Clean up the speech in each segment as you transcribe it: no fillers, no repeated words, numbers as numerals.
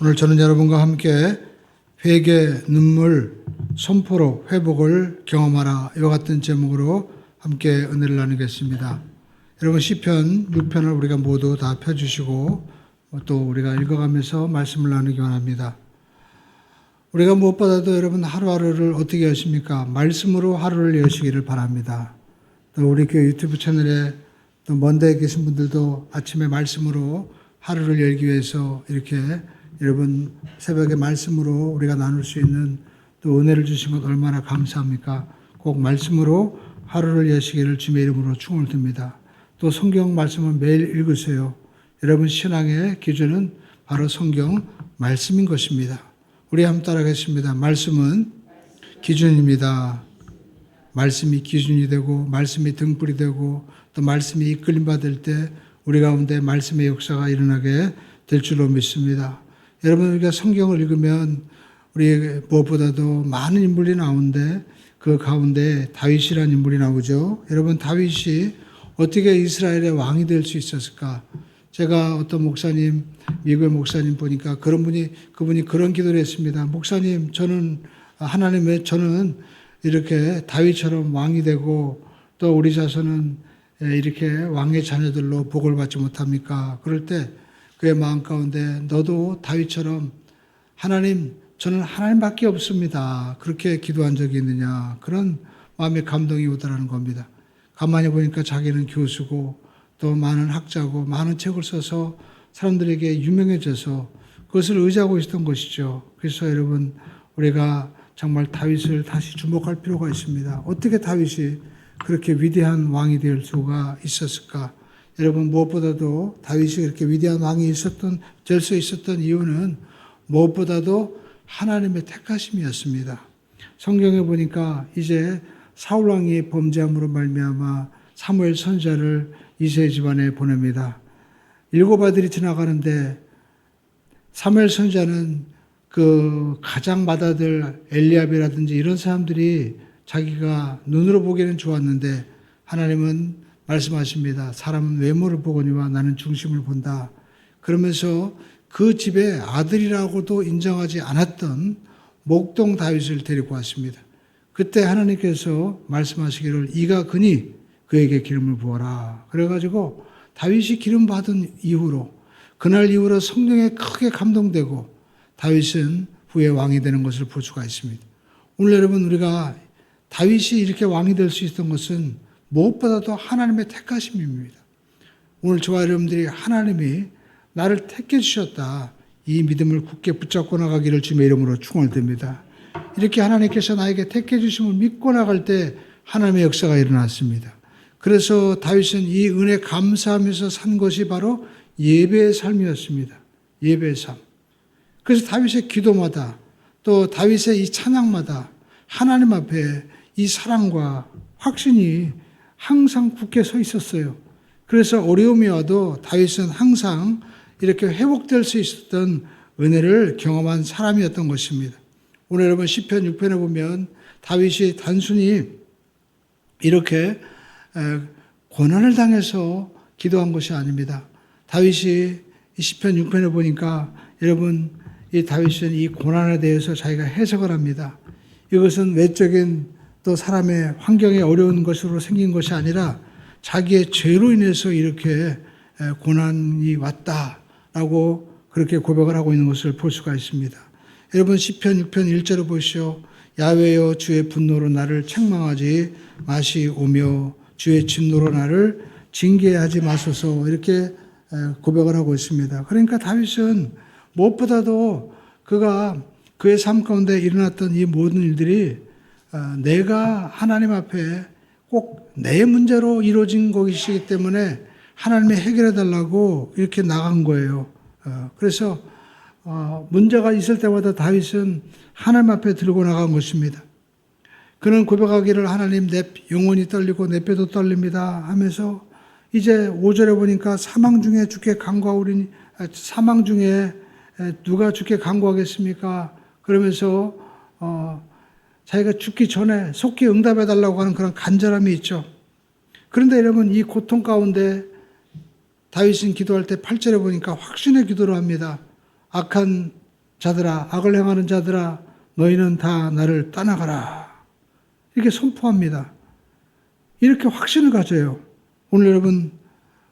오늘 저는 여러분과 함께 회개, 눈물, 선포로 회복을 경험하라 이와 같은 제목으로 함께 은혜를 나누겠습니다. 여러분 시편 6편을 우리가 모두 다 펴주시고 또 우리가 읽어가면서 말씀을 나누기 원합니다. 우리가 무엇보다도 여러분 하루하루를 어떻게 여십니까? 말씀으로 하루를 여시기를 바랍니다. 또 우리 교회 유튜브 채널에 또 먼 데 계신 분들도 아침에 말씀으로 하루를 열기 위해서 이렇게 여러분 새벽에 말씀으로 우리가 나눌 수 있는 또 은혜를 주신 것 얼마나 감사합니까? 꼭 말씀으로 하루를 여시기를 주님의 이름으로 축원을 드립니다. 또 성경 말씀을 매일 읽으세요. 여러분 신앙의 기준은 바로 성경 말씀인 것입니다. 우리 한번 따라하겠습니다. 말씀은 기준입니다. 말씀이 기준이 되고 말씀이 등불이 되고 또 말씀이 이끌림 받을 때 우리 가운데 말씀의 역사가 일어나게 될 줄로 믿습니다. 여러분 우리가 성경을 읽으면 우리 무엇보다도 많은 인물이 나오는데 그 가운데 다윗이라는 인물이 나오죠. 여러분 다윗이 어떻게 이스라엘의 왕이 될 수 있었을까? 제가 어떤 목사님, 미국의 목사님 보니까 그분이 그런 기도를 했습니다. 목사님, 저는 이렇게 다윗처럼 왕이 되고 또 우리 자손은 이렇게 왕의 자녀들로 복을 받지 못합니까? 그럴 때 그의 마음 가운데 너도 다윗처럼 하나님, 저는 하나님밖에 없습니다. 그렇게 기도한 적이 있느냐? 그런 마음의 감동이 오더라는 겁니다. 가만히 보니까 자기는 교수고 또 많은 학자고 많은 책을 써서 사람들에게 유명해져서 그것을 의지하고 있었던 것이죠. 그래서 여러분 우리가 정말 다윗을 다시 주목할 필요가 있습니다. 어떻게 다윗이 그렇게 위대한 왕이 될 수가 있었을까? 여러분 무엇보다도 다윗이 그렇게 위대한 왕이 될 수 있었던 이유는 무엇보다도 하나님의 택하심이었습니다. 성경에 보니까 이제 사울 왕이 범죄함으로 말미암아 사무엘 선지자를 이새의 집안에 보냅니다. 7 아들이 지나가는데 사무엘 선지자는 그 가장 맏아들 엘리압이라든지 이런 사람들이 자기가 눈으로 보기에는 좋았는데 하나님은 말씀하십니다. 사람은 외모를 보거니와 나는 중심을 본다. 그러면서 그 집의 아들이라고도 인정하지 않았던 목동 다윗을 데리고 왔습니다. 그때 하나님께서 말씀하시기를 이가 그니 그에게 기름을 부어라. 그래가지고 다윗이 기름 받은 이후로 그날 이후로 성령에 크게 감동되고 다윗은 후에 왕이 되는 것을 볼 수가 있습니다. 오늘 여러분 우리가 다윗이 이렇게 왕이 될 수 있었던 것은 무엇보다도 하나님의 택하심입니다. 오늘 저와 여러분들이 하나님이 나를 택해 주셨다. 이 믿음을 굳게 붙잡고 나가기를 주님의 이름으로 축원을 드립니다. 이렇게 하나님께서 나에게 택해 주심을 믿고 나갈 때 하나님의 역사가 일어났습니다. 그래서 다윗은 이 은혜 감사하면서 산 것이 바로 예배의 삶이었습니다. 예배의 삶. 그래서 다윗의 기도마다 또 다윗의 이 찬양마다 하나님 앞에 이 사랑과 확신이 항상 굳게 서 있었어요. 그래서 어려움이 와도 다윗은 항상 이렇게 회복될 수 있었던 은혜를 경험한 사람이었던 것입니다. 오늘 여러분 시편 6편에 보면 다윗이 단순히 이렇게 고난을 당해서 기도한 것이 아닙니다. 다윗이 이 시편 6편에 보니까 여러분 이 다윗은 이 고난에 대해서 자기가 해석을 합니다. 이것은 외적인 또 사람의 환경에 어려운 것으로 생긴 것이 아니라 자기의 죄로 인해서 이렇게 고난이 왔다라고 그렇게 고백을 하고 있는 것을 볼 수가 있습니다. 여러분 시편 6편 1절을 보시오. 야훼여 주의 분노로 나를 책망하지 마시오며 주의 진노로 나를 징계하지 마소서 이렇게 고백을 하고 있습니다. 그러니까 다윗은 무엇보다도 그의 삶 가운데 일어났던 이 모든 일들이 내가 하나님 앞에 꼭 내 문제로 이루어진 것이기 때문에 하나님이 해결해 달라고 이렇게 나간 거예요. 그래서 문제가 있을 때마다 다윗은 하나님 앞에 들고 나간 것입니다. 그는 고백하기를 하나님 내 영혼이 떨리고 내 뼈도 떨립니다 하면서 이제 5절에 보니까 사망 중에 주께 간구하오리니 사망 중에 누가 주께 간구하겠습니까? 그러면서 자기가 죽기 전에 속히 응답해 달라고 하는 그런 간절함이 있죠. 그런데 여러분 이 고통 가운데 다윗은 기도할 때 8절에 보니까 확신의 기도를 합니다. 악한 자들아, 악을 행하는 자들아, 너희는 다 나를 떠나가라. 이렇게 선포합니다. 이렇게 확신을 가져요. 오늘 여러분,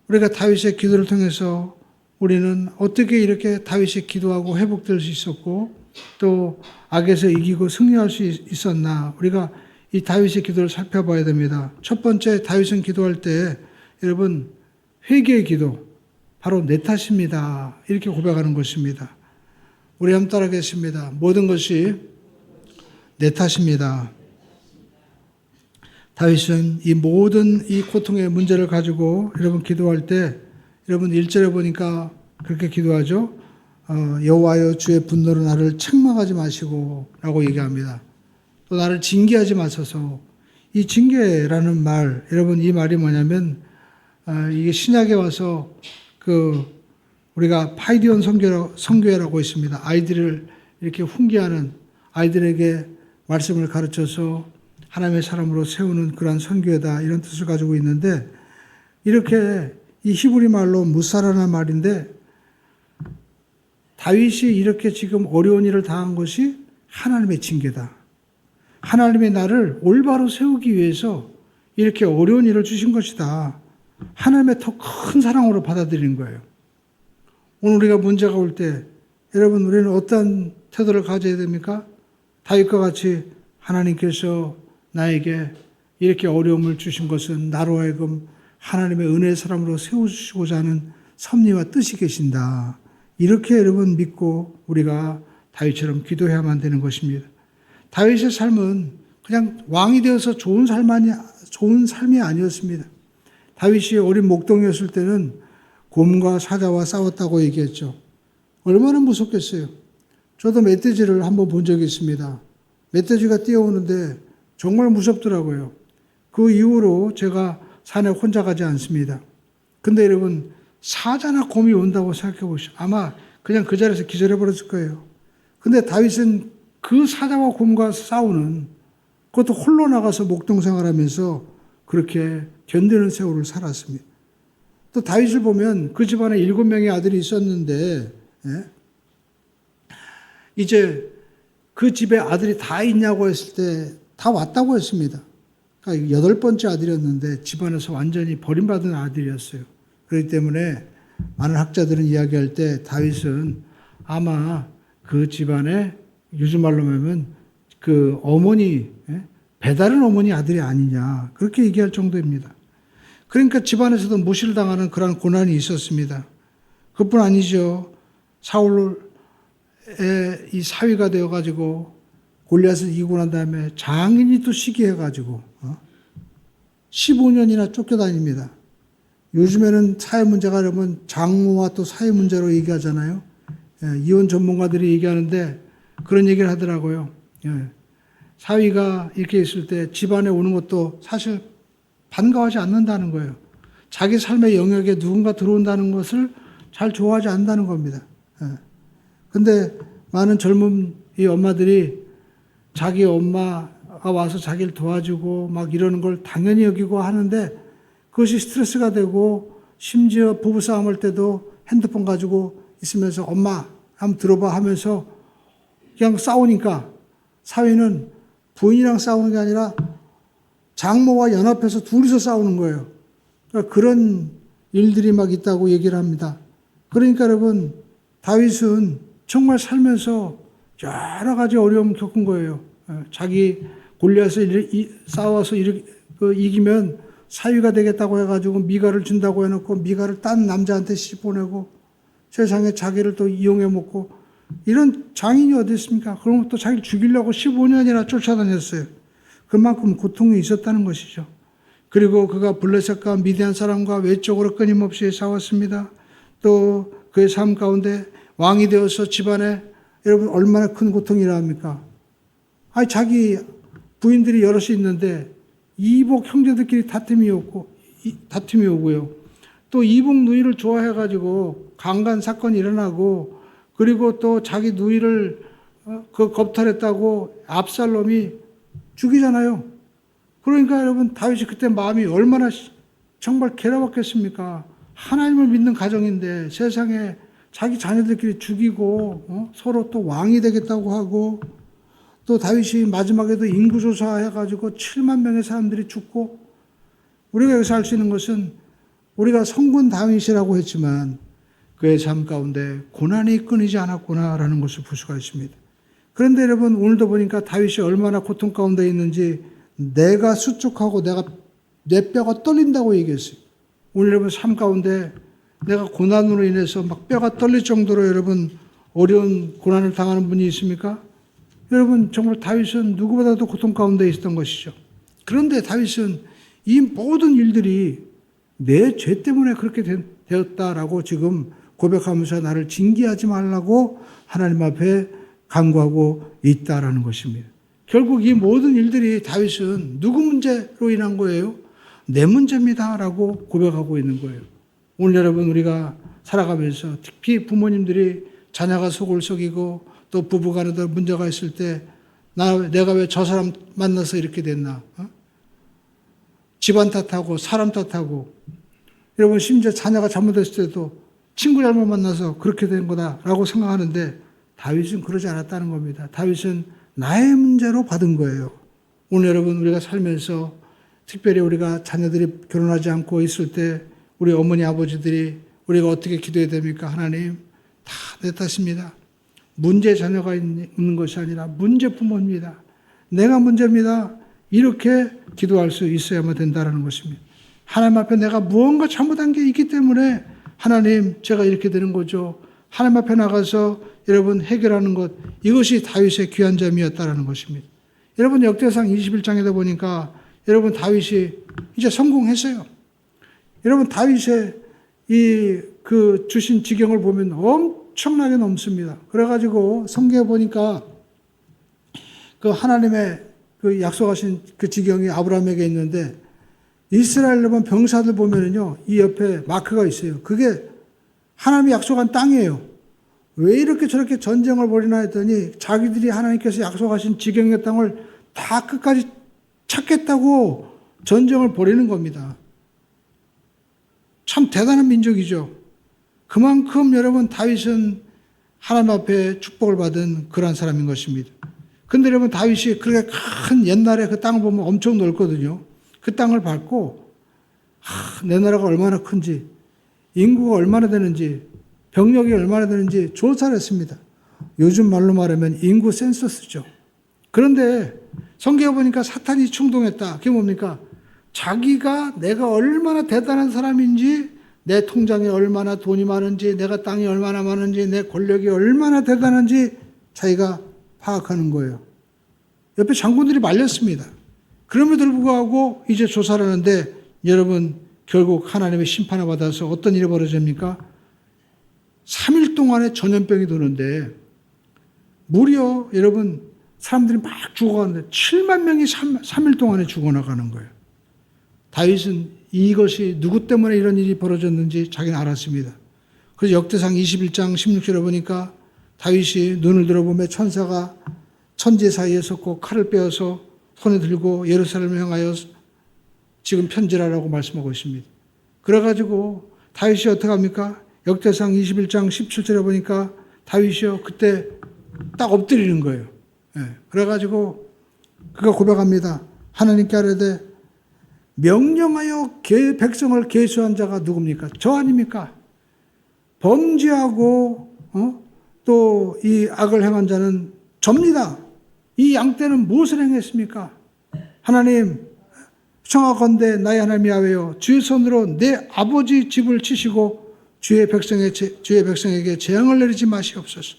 우리가 다윗의 기도를 통해서 우리는 어떻게 이렇게 다윗이 기도하고 회복될 수 있었고 또 악에서 이기고 승리할 수 있었나, 우리가 이 다윗의 기도를 살펴봐야 됩니다. 첫 번째, 다윗은 기도할 때 여러분 회개의 기도, 바로 내 탓입니다, 이렇게 고백하는 것입니다. 우리 한번 따라하겠습니다. 모든 것이 내 탓입니다. 다윗은 이 모든 이 고통의 문제를 가지고 여러분 기도할 때, 여러분 1절에 보니까 그렇게 기도하죠. 여호와여, 주의 분노로 나를 책망하지 마시고 라고 얘기합니다. 또 나를 징계하지 마소서. 이 징계라는 말, 여러분 이 말이 뭐냐면 이게 신약에 와서 우리가 파이디온 선교회라고 있습니다. 아이들을 이렇게 훈계하는, 아이들에게 말씀을 가르쳐서 하나님의 사람으로 세우는 그러한 선교회다, 이런 뜻을 가지고 있는데, 이렇게 이 히브리 말로 무사라는 말인데, 다윗이 이렇게 지금 어려운 일을 당한 것이 하나님의 징계다. 하나님의 나를 올바로 세우기 위해서 이렇게 어려운 일을 주신 것이다. 하나님의 더 큰 사랑으로 받아들이는 거예요. 오늘 우리가 문제가 올 때 여러분 우리는 어떤 태도를 가져야 됩니까? 다윗과 같이 하나님께서 나에게 이렇게 어려움을 주신 것은 나로 하여금 하나님의 은혜의 사람으로 세우시고자 하는 섭리와 뜻이 계신다. 이렇게 여러분 믿고 우리가 다윗처럼 기도해야만 되는 것입니다. 다윗의 삶은 그냥 왕이 되어서 좋은 삶이 아니었습니다. 다윗이 어린 목동이었을 때는 곰과 사자와 싸웠다고 얘기했죠. 얼마나 무섭겠어요. 저도 멧돼지를 한번 본 적이 있습니다. 멧돼지가 뛰어오는데 정말 무섭더라고요. 그 이후로 제가 산에 혼자 가지 않습니다. 근데 여러분, 사자나 곰이 온다고 생각해 보시죠. 아마 그냥 그 자리에서 기절해 버렸을 거예요. 근데 다윗은 그 사자와 곰과 싸우는, 그것도 홀로 나가서 목동 생활하면서 그렇게 견디는 세월을 살았습니다. 또 다윗을 보면 그 집안에 7명의 아들이 있었는데, 이제 그 집에 아들이 다 있냐고 했을 때 다 왔다고 했습니다. 그러니까 8번째 아들이었는데 집안에서 완전히 버림받은 아들이었어요. 그렇기 때문에 많은 학자들은 이야기할 때 다윗은 아마 그 집안에 요즘 말로 하면 그 어머니, 배다른 어머니 아들이 아니냐, 그렇게 얘기할 정도입니다. 그러니까 집안에서도 무시를 당하는 그런 고난이 있었습니다. 그뿐 아니죠. 사울의 이 사위가 되어가지고 골리앗을 이기고 난 다음에 장인이 또 시기해가지고 15년이나 쫓겨다닙니다. 요즘에는 사회 문제가 그러면 장모와 또 사회 문제로 얘기하잖아요. 이혼 전문가들이 얘기하는데 그런 얘기를 하더라고요. 사위가 이렇게 있을 때 집안에 오는 것도 사실 반가워하지 않는다는 거예요. 자기 삶의 영역에 누군가 들어온다는 것을 잘 좋아하지 않는다는 겁니다. 근데 많은 젊은 이 엄마들이 자기 엄마가 와서 자기를 도와주고 막 이러는 걸 당연히 여기고 하는데 그것이 스트레스가 되고, 심지어 부부싸움 할 때도 핸드폰 가지고 있으면서 엄마 한번 들어봐 하면서 그냥 싸우니까 사위는 부인이랑 싸우는 게 아니라 장모와 연합해서 둘이서 싸우는 거예요. 그러니까 그런 일들이 막 있다고 얘기를 합니다. 그러니까 여러분, 다윗은 정말 살면서 여러 가지 어려움 겪은 거예요. 자기 골리앗을 싸워서 이기면 사위가 되겠다고 해가지고 미가를 준다고 해놓고 미가를 딴 남자한테 시집 보내고 세상에 자기를 또 이용해 먹고, 이런 장인이 어디 있습니까? 그러면 또 자기를 죽이려고 15년이나 쫓아다녔어요. 그만큼 고통이 있었다는 것이죠. 그리고 그가 블레셋과 미디안 사람과 외적으로 끊임없이 싸웠습니다. 또 그의 삶 가운데 왕이 되어서 집안에 여러분 얼마나 큰 고통이라 합니까? 자기 부인들이 여럿이 있는데 이복 형제들끼리 다툼이 오고요. 또 이복 누이를 좋아해가지고 강간 사건이 일어나고, 그리고 또 자기 누이를 겁탈했다고 압살롬이 죽이잖아요. 그러니까 여러분, 다윗이 그때 마음이 얼마나 정말 괴로웠겠습니까? 하나님을 믿는 가정인데 세상에 자기 자녀들끼리 죽이고 서로 또 왕이 되겠다고 하고 또 다윗이 마지막에도 인구조사해가지고 7만 명의 사람들이 죽고 우리가 여기서 알 수 있는 것은 우리가 성군 다윗이라고 했지만 그의 삶 가운데 고난이 끊이지 않았구나라는 것을 볼 수가 있습니다. 그런데 여러분 오늘도 보니까 다윗이 얼마나 고통 가운데 있는지 내가 수축하고 내 뼈가 떨린다고 얘기했어요. 오늘 여러분 삶 가운데 내가 고난으로 인해서 막 뼈가 떨릴 정도로 여러분 어려운 고난을 당하는 분이 있습니까? 여러분 정말 다윗은 누구보다도 고통 가운데 있었던 것이죠. 그런데 다윗은 이 모든 일들이 내 죄 때문에 그렇게 되었다라고 지금 고백하면서 나를 징계하지 말라고 하나님 앞에 간구하고 있다라는 것입니다. 결국 이 모든 일들이 다윗은 누구 문제로 인한 거예요? 내 문제입니다라고 고백하고 있는 거예요. 오늘 여러분 우리가 살아가면서 특히 부모님들이 자녀가 속을 썩이고 또 부부간에도 문제가 있을 때 내가 왜 저 사람 만나서 이렇게 됐나? 집안 탓하고 사람 탓하고 여러분 심지어 자녀가 잘못했을 때도 친구 잘못 만나서 그렇게 된 거다라고 생각하는데 다윗은 그러지 않았다는 겁니다. 다윗은 나의 문제로 받은 거예요. 오늘 여러분 우리가 살면서 특별히 우리가 자녀들이 결혼하지 않고 있을 때 우리 어머니 아버지들이 우리가 어떻게 기도해야 됩니까? 하나님 다 내 탓입니다. 문제 자녀가 있는 것이 아니라 문제 부모입니다. 내가 문제입니다. 이렇게 기도할 수 있어야만 된다는 것입니다. 하나님 앞에 내가 무언가 잘못한 게 있기 때문에 하나님 제가 이렇게 되는 거죠. 하나님 앞에 나가서 여러분 해결하는 것 이것이 다윗의 귀한 점이었다는 것입니다. 여러분 역대상 21장에도 보니까 여러분 다윗이 이제 성공했어요. 여러분 다윗의 그 주신 지경을 보면 엄청나게 넘습니다. 그래가지고 성경에 보니까 그 하나님의 그 약속하신 그 지경이 아브라함에게 있는데 이스라엘 여러분 병사들 보면은요 이 옆에 마크가 있어요. 그게 하나님이 약속한 땅이에요. 왜 이렇게 저렇게 전쟁을 벌이나 했더니 자기들이 하나님께서 약속하신 지경의 땅을 다 끝까지 찾겠다고 전쟁을 벌이는 겁니다. 참 대단한 민족이죠. 그만큼 여러분 다윗은 하나님 앞에 축복을 받은 그러한 사람인 것입니다. 근데 여러분 다윗이 그렇게 큰 옛날에 그 땅을 보면 엄청 넓거든요. 그 땅을 밟고 내 나라가 얼마나 큰지 인구가 얼마나 되는지 병력이 얼마나 되는지 조사를 했습니다. 요즘 말로 말하면 인구 센서스죠. 그런데 성경에 보니까 사탄이 충동했다. 그게 뭡니까? 자기가 내가 얼마나 대단한 사람인지 내 통장에 얼마나 돈이 많은지 내가 땅이 얼마나 많은지 내 권력이 얼마나 대단한지 자기가 파악하는 거예요. 옆에 장군들이 말렸습니다. 그럼에도 불구하고 이제 조사를 하는데 여러분 결국 하나님의 심판을 받아서 어떤 일이 벌어집니까? 3일 동안에 전염병이 도는데 무려 여러분 사람들이 막 죽어가는데 7만 명이 3일 동안에 죽어나가는 거예요. 다윗은 이것이 누구 때문에 이런 일이 벌어졌는지 자기는 알았습니다. 그래서 역대상 21장 16절에 보니까 다윗이 눈을 들어보며 천사가 천지 사이에 섰고 칼을 빼어서 손에 들고 예루살렘을 향하여 지금 편지라라고 말씀하고 있습니다. 그래가지고 다윗이 어떻게 합니까? 역대상 21장 17절에 보니까 다윗이요 그때 딱 엎드리는 거예요. 그래가지고 그가 고백합니다. 하나님께 아뢰되 명령하여 백성을 계수한 자가 누굽니까? 저 아닙니까? 범죄하고 또 이 악을 행한 자는 접니다. 이 양떼는 무엇을 행했습니까? 하나님 청하건대 나의 하나님 야훼여 주의 손으로 내 아버지 집을 치시고 주의 백성에게 재앙을 내리지 마시옵소서.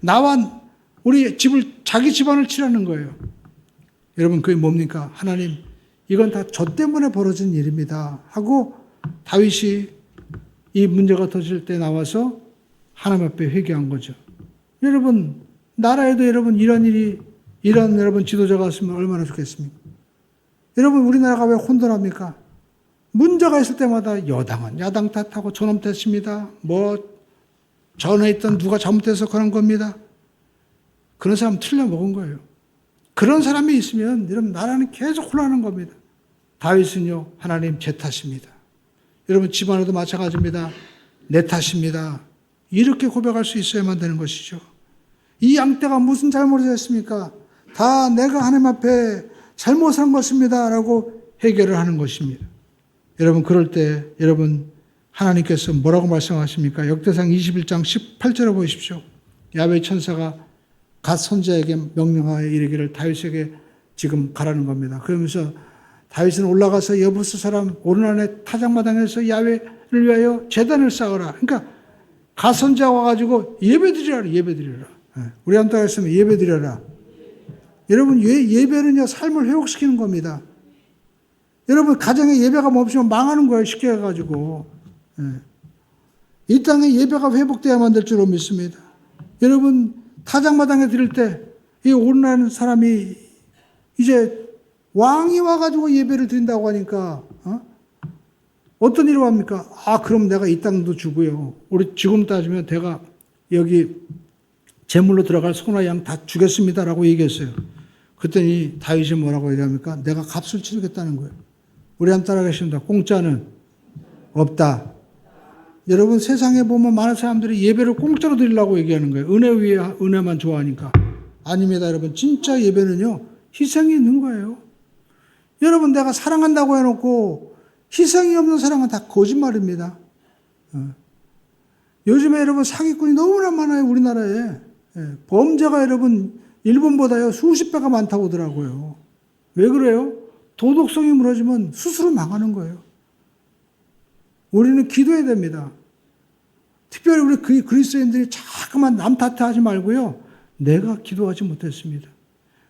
나와 우리 집을 자기 집안을 치라는 거예요. 여러분 그게 뭡니까? 하나님 이건 다 저 때문에 벌어진 일입니다 하고 다윗이 이 문제가 터질 때 나와서 하나님 앞에 회개한 거죠. 여러분 나라에도 여러분 이런 여러분 지도자가 있으면 얼마나 좋겠습니까? 여러분 우리나라가 왜 혼돈합니까? 문제가 있을 때마다 여당은 야당 탓하고 저놈 탓입니다. 전에 있던 누가 잘못해서 그런 겁니다. 그런 사람 틀려먹은 거예요. 그런 사람이 있으면 여러분 나라는 계속 혼란하는 겁니다. 다윗은요 하나님 제 탓입니다. 여러분 집안에도 마찬가지입니다. 내 탓입니다. 이렇게 고백할 수 있어야만 되는 것이죠. 이 양떼가 무슨 잘못을 했습니까? 다 내가 하나님 앞에 잘못한 것입니다 라고 해결을 하는 것입니다. 여러분 그럴 때 여러분 하나님께서 뭐라고 말씀하십니까? 역대상 21장 18절을 보십시오. 야훼 천사가 갓 선지자에게 명령하여 이르기를 다윗에게 지금 가라는 겁니다. 그러면서 다윗은 올라가서 여부스 사람 오르난의 타작마당에서 야훼를 위하여 제단을 쌓으라. 그러니까 갓 선지자가 와가지고 예배드리라. 우리 한번 따라했으면 예배드려라. 여러분 예배는요 삶을 회복시키는 겁니다. 여러분 가정에 예배가 없으면 망하는 거예요. 쉽게 해가지고. 이 땅에 예배가 회복돼야만 될 줄로 믿습니다. 여러분 타작마당에 드릴 때 이 오르나는 사람이 이제 왕이 와가지고 예배를 드린다고 하니까 어떤 일을 합니까? 그럼 내가 이 땅도 주고요. 우리 지금 따지면 내가 여기 제물로 들어갈 소나 양 다 주겠습니다라고 얘기했어요. 그랬더니 다윗이 뭐라고 얘기합니까? 내가 값을 치르겠다는 거예요. 우리 한번 따라가겠습니다. 공짜는 없다. 여러분 세상에 보면 많은 사람들이 예배를 공짜로 드리려고 얘기하는 거예요. 은혜 위에 은혜만 좋아하니까. 아닙니다. 여러분 진짜 예배는요 희생이 있는 거예요. 여러분 내가 사랑한다고 해놓고 희생이 없는 사랑은 다 거짓말입니다. 요즘에 여러분 사기꾼이 너무나 많아요. 우리나라에. 범죄가 여러분 일본보다요 수십 배가 많다고 하더라고요. 왜 그래요? 도덕성이 무너지면 스스로 망하는 거예요. 우리는 기도해야 됩니다. 특별히 우리 그리스도인들이 자꾸만 남 탓하지 말고요. 내가 기도하지 못했습니다.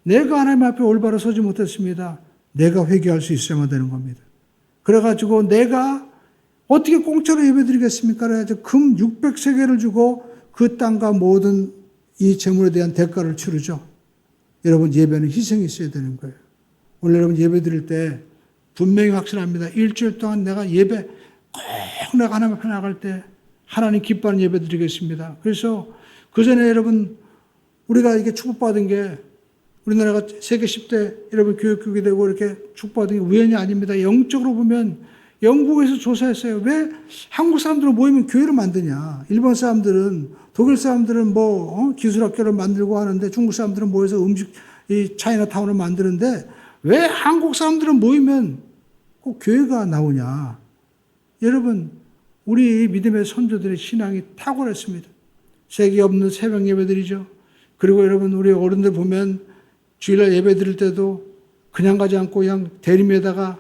내가 하나님 앞에 올바로 서지 못했습니다. 내가 회개할 수 있어야만 되는 겁니다. 그래가지고 내가 어떻게 공짜로 예배드리겠습니까? 그래가지고 금 600세겔을 주고 그 땅과 모든 이 재물에 대한 대가를 치르죠. 여러분 예배는 희생이 있어야 되는 거예요. 오늘 여러분 예배 드릴 때 분명히 확신합니다. 일주일 동안 내가 예배 꼭 내가 하나님 앞에 나갈 때 하나님 기뻐하는 예배 드리겠습니다. 그래서 그 전에 여러분 우리가 이게 축복받은 게 우리나라가 세계 10대 여러분 교육국이 되고 이렇게 축복받은 게 우연이 아닙니다. 영적으로 보면 영국에서 조사했어요. 왜 한국 사람들은 모이면 교회를 만드냐. 일본 사람들은 독일 사람들은 기술학교를 만들고 하는데 중국 사람들은 모여서 이 차이나타운을 만드는데 왜 한국 사람들은 모이면 꼭 교회가 나오냐. 여러분 우리 믿음의 선조들의 신앙이 탁월했습니다. 세계 없는 새벽 예배들이죠. 그리고 여러분 우리 어른들 보면 주일날 예배 드릴 때도 그냥 가지 않고 그냥 대림에다가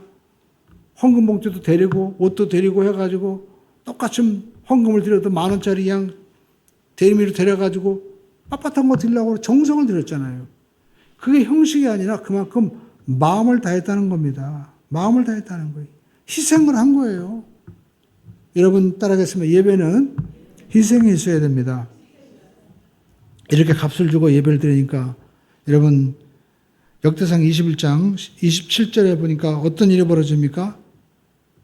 헌금 봉투도 데리고 옷도 데리고 해가지고 똑같이 헌금을 드려도 10,000원짜리 그냥 대림위로 데려가지고 빳빳한 거 드리려고 정성을 들였잖아요. 그게 형식이 아니라 그만큼 마음을 다했다는 겁니다. 마음을 다했다는 거예요. 희생을 한 거예요. 여러분 따라하겠습니다. 예배는 희생이 있어야 됩니다. 이렇게 값을 주고 예배를 드리니까 여러분 역대상 21장 27절에 보니까 어떤 일이 벌어집니까?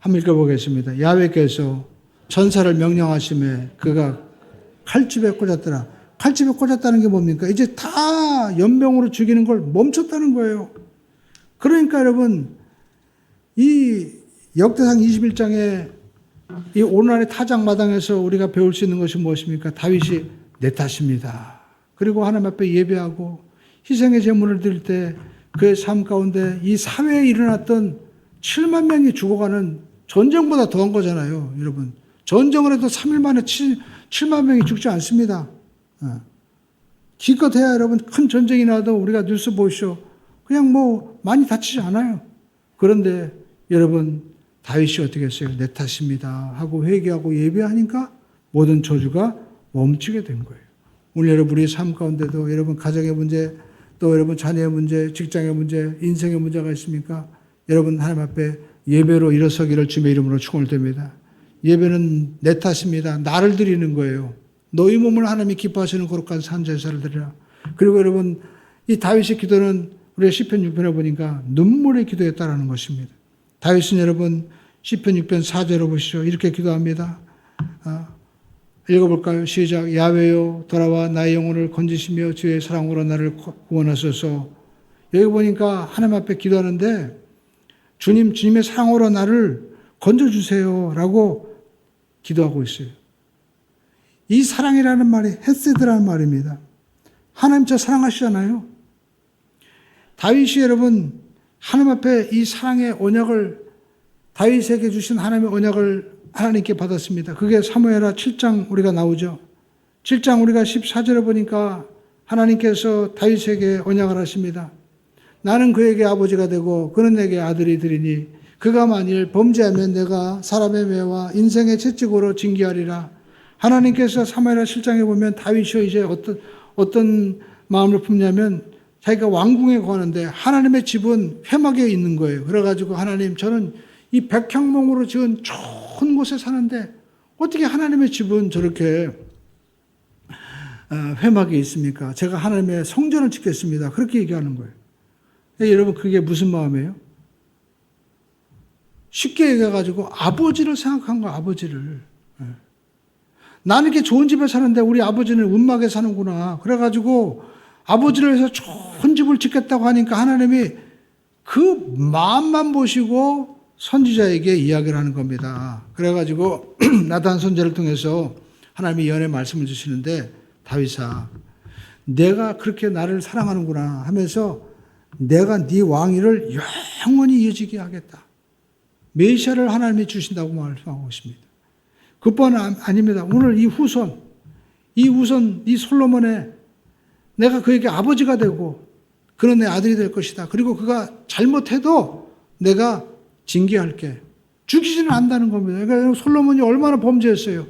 한번 읽어보겠습니다. 야훼께서 천사를 명령하심에 그가 칼집에 꽂았더라. 칼집에 꽂았다는 게 뭡니까? 이제 다 연병으로 죽이는 걸 멈췄다는 거예요. 그러니까 여러분 이 역대상 21장에 이 오늘날의 타작마당에서 우리가 배울 수 있는 것이 무엇입니까? 다윗이 내 탓입니다. 그리고 하나님 앞에 예배하고 희생의 제물을 드릴 때 그의 삶 가운데 이 사회에 일어났던 7만 명이 죽어가는 전쟁보다 더한 거잖아요. 여러분 전쟁을 해도 3일 만에 7만 명이 죽지 않습니다. 기껏해야 여러분 큰 전쟁이 나도 우리가 뉴스 보시오. 그냥 많이 다치지 않아요. 그런데 여러분 다윗이 어떻게 했어요? 내 탓입니다 하고 회개하고 예배하니까 모든 저주가 멈추게 된 거예요. 오늘 여러분 우리의 삶 가운데도 여러분 가정의 문제 또 여러분 자녀의 문제 직장의 문제 인생의 문제가 있습니까? 여러분 하나님 앞에 예배로 일어서기를 주님의 이름으로 축원드립니다. 예배는 내 탓입니다. 나를 드리는 거예요. 너희 몸을 하나님이 기뻐하시는 거룩한 산제사를 드리라. 그리고 여러분 이 다윗의 기도는 우리가 시편 6편에 보니까 눈물의 기도였다라는 것입니다. 다윗은 여러분 시편 6편 4절을 보시죠. 이렇게 기도합니다. 읽어볼까요? 시작. 야훼여 돌아와 나의 영혼을 건지시며 주의 사랑으로 나를 구원하소서. 여기 보니까 하나님 앞에 기도하는데 주님의 사랑으로 나를 건져주세요 라고 기도하고 있어요. 이 사랑이라는 말이 헤세드라는 말입니다. 하나님 저 사랑하시잖아요. 다윗이 여러분 하나님 앞에 이 사랑의 언약을 다윗에게 주신 하나님의 언약을 하나님께 받았습니다. 그게 사무엘하 7장 우리가 나오죠. 7장 우리가 14절에 보니까 하나님께서 다윗에게 언약을 하십니다. 나는 그에게 아버지가 되고 그는 내게 아들이 되리니 그가 만일 범죄하면 내가 사람의 매와 인생의 채찍으로 징계하리라. 하나님께서 사무엘하 7장에 보면 다윗이 이제 어떤 마음을 품냐면 자기가 왕궁에 거하는데 하나님의 집은 회막에 있는 거예요. 그래가지고 하나님 저는 이 백향목으로 지은 좋은 곳에 사는데 어떻게 하나님의 집은 저렇게 회막에 있습니까? 제가 하나님의 성전을 짓겠습니다. 그렇게 얘기하는 거예요. 여러분 그게 무슨 마음이에요? 쉽게 얘기해가지고 아버지를 생각한 거야. 아버지를. 나는 이렇게 좋은 집에 사는데 우리 아버지는 운막에 사는구나. 그래가지고 아버지를 위해서 좋은 집을 짓겠다고 하니까 하나님이 그 마음만 보시고 선지자에게 이야기를 하는 겁니다. 그래가지고 나단 선지자를 통해서 하나님이 예언의 말씀을 주시는데 다윗아 내가 그렇게 나를 사랑하는구나 하면서 내가 네 왕위를 영원히 이어지게 하겠다. 메시아를 하나님이 주신다고 말씀하고 있습니다. 그뿐 아닙니다. 오늘 이 후손, 이 솔로몬의 내가 그에게 아버지가 되고 그는 내 아들이 될 것이다. 그리고 그가 잘못해도 내가 징계할게. 죽이지는 않는다는 겁니다. 그러니까 솔로몬이 얼마나 범죄했어요.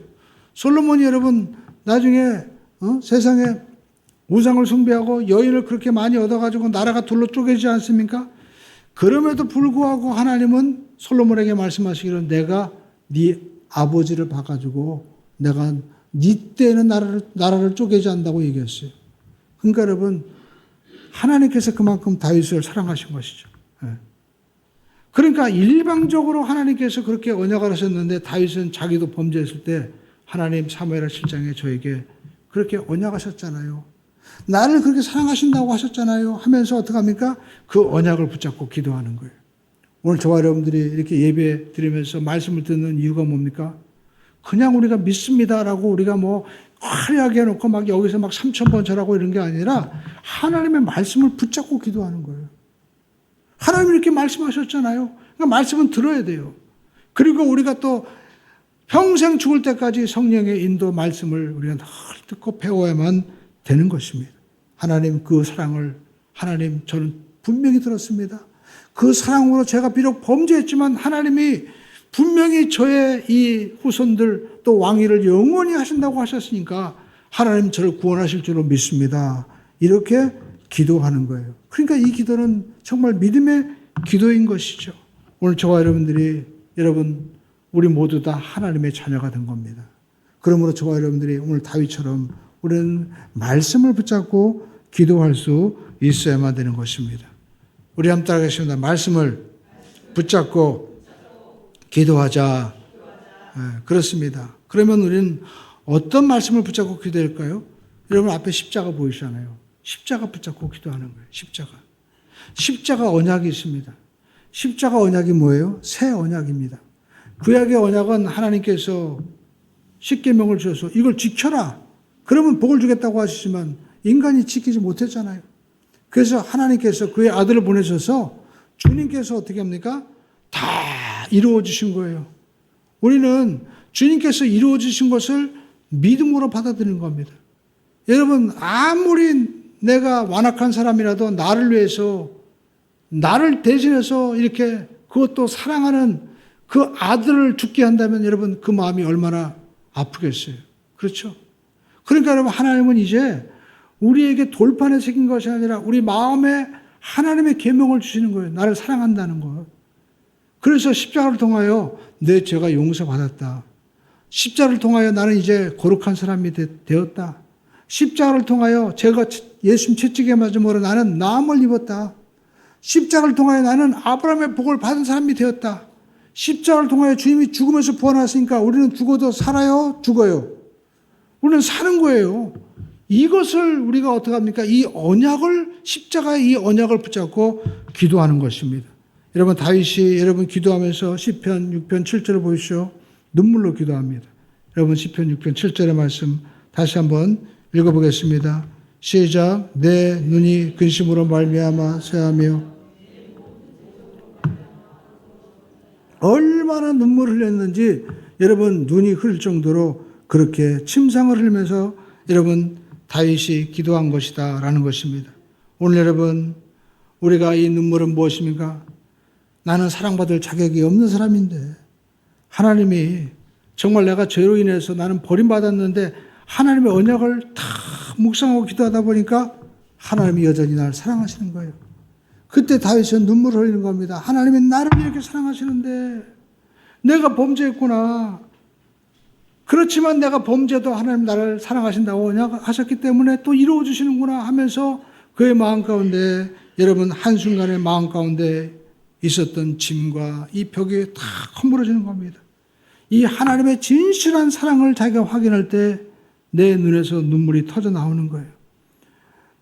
솔로몬이 여러분 나중에 세상에 우상을 숭배하고 여인을 그렇게 많이 얻어가지고 나라가 둘로 쪼개지지 않습니까? 그럼에도 불구하고 하나님은 솔로몬에게 말씀하시기를 내가 네 아버지를 봐가지고 내가 네 때에는 나라를 쪼개지 않는다고 얘기했어요. 그러니까 여러분 하나님께서 그만큼 다윗을 사랑하신 것이죠. 그러니까 일방적으로 하나님께서 그렇게 언약을 하셨는데 다윗은 자기도 범죄했을 때 하나님 사무엘하 7장에 저에게 그렇게 언약하셨잖아요. 나를 그렇게 사랑하신다고 하셨잖아요. 하면서 어떻게 합니까? 그 언약을 붙잡고 기도하는 거예요. 오늘 저와 여러분들이 이렇게 예배 드리면서 말씀을 듣는 이유가 뭡니까? 그냥 우리가 믿습니다라고 우리가 뭐 화려하게 해놓고 막 여기서 막 3,000번 절하고 이런 게 아니라 하나님의 말씀을 붙잡고 기도하는 거예요. 하나님이 이렇게 말씀하셨잖아요. 그러니까 말씀은 들어야 돼요. 그리고 우리가 또 평생 죽을 때까지 성령의 인도 말씀을 우리가 늘 듣고 배워야만 되는 것입니다. 하나님 그 사랑을 하나님 저는 분명히 들었습니다. 그 사랑으로 제가 비록 범죄했지만 하나님이 분명히 저의 이 후손들 또 왕위를 영원히 하신다고 하셨으니까 하나님 저를 구원하실 줄로 믿습니다. 이렇게 기도하는 거예요. 그러니까 이 기도는 정말 믿음의 기도인 것이죠. 오늘 저와 여러분들이 여러분 우리 모두 다 하나님의 자녀가 된 겁니다. 그러므로 저와 여러분들이 오늘 다윗처럼 우리는 말씀을 붙잡고 기도할 수 있어야만 되는 것입니다. 우리 한번 따라하겠습니다. 말씀을 붙잡고 기도하자. 네, 그렇습니다. 그러면 우리는 어떤 말씀을 붙잡고 기도할까요? 여러분 앞에 십자가 보이시잖아요. 십자가 붙잡고 기도하는 거예요. 십자가 언약이 있습니다. 십자가 언약이 뭐예요? 새 언약입니다. 구약의 언약은 하나님께서 십계명을 주셔서 이걸 지켜라. 그러면 복을 주겠다고 하시지만 인간이 지키지 못했잖아요. 그래서 하나님께서 그의 아들을 보내셔서 주님께서 어떻게 합니까? 다 이루어 주신 거예요. 우리는 주님께서 이루어 주신 것을 믿음으로 받아들이는 겁니다. 여러분 아무리 내가 완악한 사람이라도 나를 위해서 나를 대신해서 이렇게 그것도 사랑하는 그 아들을 죽게 한다면 여러분 그 마음이 얼마나 아프겠어요. 그렇죠? 그러니까 여러분 하나님은 이제 우리에게 돌판에 새긴 것이 아니라 우리 마음에 하나님의 계명을 주시는 거예요. 나를 사랑한다는 것. 그래서 십자가를 통하여 내 죄가 용서받았다. 십자가를 통하여 나는 이제 거룩한 사람이 되었다. 십자가를 통하여 제가 예수님 채찍에 맞음으로 나는 나음을 입었다. 십자가를 통하여 나는 아브라함의 복을 받은 사람이 되었다. 십자가를 통하여 주님이 죽으면서 부활하셨으니까 우리는 죽어도 살아요? 죽어요? 우리는 사는 거예요. 이것을 우리가 어떻게 합니까? 이 언약을, 십자가의 이 언약을 붙잡고 기도하는 것입니다. 여러분, 다윗이 여러분 기도하면서 시편 6편 7절을 보십시오. 눈물로 기도합니다. 여러분 시편 6편 7절의 말씀 다시 한번 읽어보겠습니다. 시작. 내 눈이 근심으로 말미암아 쇠하며 얼마나 눈물을 흘렸는지 여러분 눈이 흐를 정도로 그렇게 침상을 흘리면서 여러분 다윗이 기도한 것이다 라는 것입니다. 오늘 여러분 우리가 이 눈물은 무엇입니까? 나는 사랑받을 자격이 없는 사람인데 하나님이 정말 내가 죄로 인해서 나는 버림받았는데 하나님의 언약을 다 묵상하고 기도하다 보니까 하나님이 여전히 나를 사랑하시는 거예요. 그때 다윗은 눈물을 흘리는 겁니다. 하나님이 나를 이렇게 사랑하시는데 내가 범죄했구나. 그렇지만 내가 범죄도 하나님 나를 사랑하신다고 언약하셨기 때문에 또 이루어 주시는구나 하면서 그의 마음 가운데 여러분 한순간의 마음 가운데 있었던 짐과 이 벽이 다 허물어지는 겁니다. 이 하나님의 진실한 사랑을 자기가 확인할 때 내 눈에서 눈물이 터져 나오는 거예요.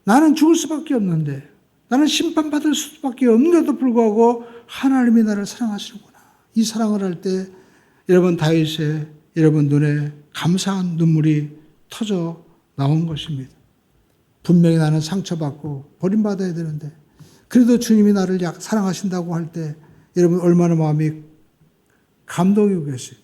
나는 죽을 수밖에 없는데 나는 심판받을 수밖에 없는데도 불구하고 하나님이 나를 사랑하시는구나. 이 사랑을 할 때 여러분 다윗의 여러분 눈에 감사한 눈물이 터져 나온 것입니다. 분명히 나는 상처받고 버림받아야 되는데 그래도 주님이 나를 사랑하신다고 할 때 여러분 얼마나 마음이 감동이 오겠어요.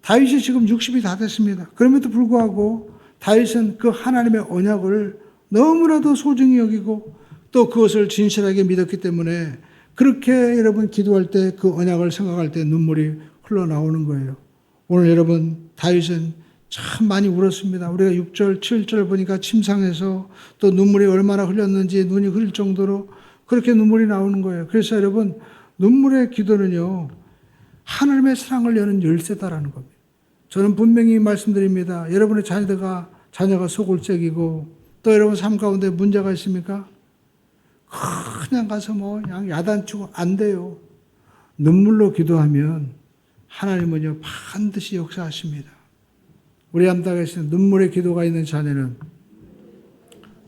다윗이 지금 60이 다 됐습니다. 그럼에도 불구하고 다윗은 그 하나님의 언약을 너무나도 소중히 여기고 또 그것을 진실하게 믿었기 때문에 그렇게 여러분 기도할 때 그 언약을 생각할 때 눈물이 흘러나오는 거예요. 오늘 여러분 다윗은 참 많이 울었습니다. 우리가 6절, 7절 보니까 침상에서 또 눈물이 얼마나 흘렸는지 눈이 흐릴 정도로 그렇게 눈물이 나오는 거예요. 그래서 여러분 눈물의 기도는요 하나님의 사랑을 여는 열쇠다라는 겁니다. 저는 분명히 말씀드립니다. 여러분의 자녀가 속을 새기고 또 여러분 삶 가운데 문제가 있습니까? 그냥 가서 그냥 야단치고 안 돼요. 눈물로 기도하면 하나님은요 반드시 역사하십니다. 우리 암당에서 눈물의 기도가 있는 자녀는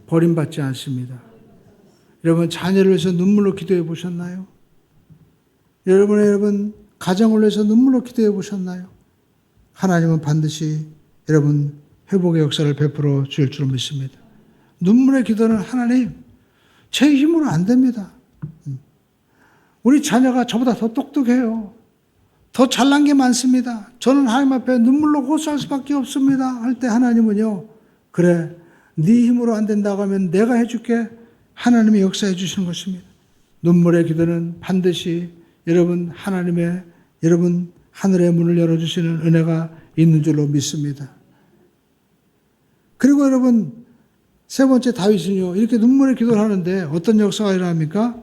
버림받지 않습니다. 여러분 자녀를 위해서 눈물로 기도해 보셨나요? 여러분 가정을 위해서 눈물로 기도해 보셨나요? 하나님은 반드시 여러분 회복의 역사를 베풀어 주실 줄 믿습니다. 눈물의 기도는 하나님 제 힘으로 안 됩니다. 우리 자녀가 저보다 더 똑똑해요. 더 잘난 게 많습니다. 저는 하나님 앞에 눈물로 호소할 수밖에 없습니다. 할 때 하나님은요. 그래 네 힘으로 안 된다고 하면 내가 해줄게. 하나님이 역사해 주시는 것입니다. 눈물의 기도는 반드시 여러분 하나님의 여러분 하늘의 문을 열어주시는 은혜가 있는 줄로 믿습니다. 그리고 여러분 세 번째 다윗은요. 이렇게 눈물의 기도를 하는데 어떤 역사가 일어납니까?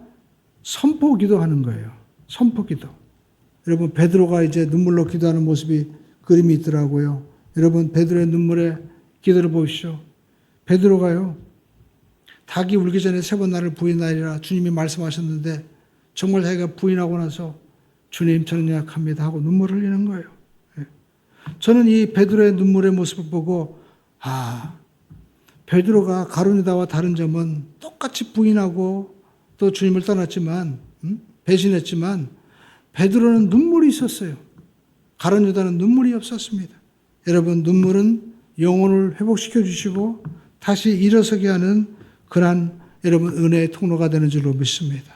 선포 기도하는 거예요. 선포 기도. 여러분 베드로가 이제 눈물로 기도하는 모습이 그림이 있더라고요. 여러분 베드로의 눈물의 기도를 보십시오. 베드로가요. 닭이 울기 전에 세 번 나를 부인하리라 주님이 말씀하셨는데 정말 자기가 부인하고 나서 주님 저는 약합니다 하고 눈물을 흘리는 거예요. 저는 이 베드로의 눈물의 모습을 보고 베드로가 가룟유다와 다른 점은 똑같이 부인하고 또 주님을 떠났지만 배신했지만 베드로는 눈물이 있었어요. 가룟유다는 눈물이 없었습니다. 여러분 눈물은 영혼을 회복시켜 주시고 다시 일어서게 하는 그러한 여러분 은혜의 통로가 되는 줄로 믿습니다.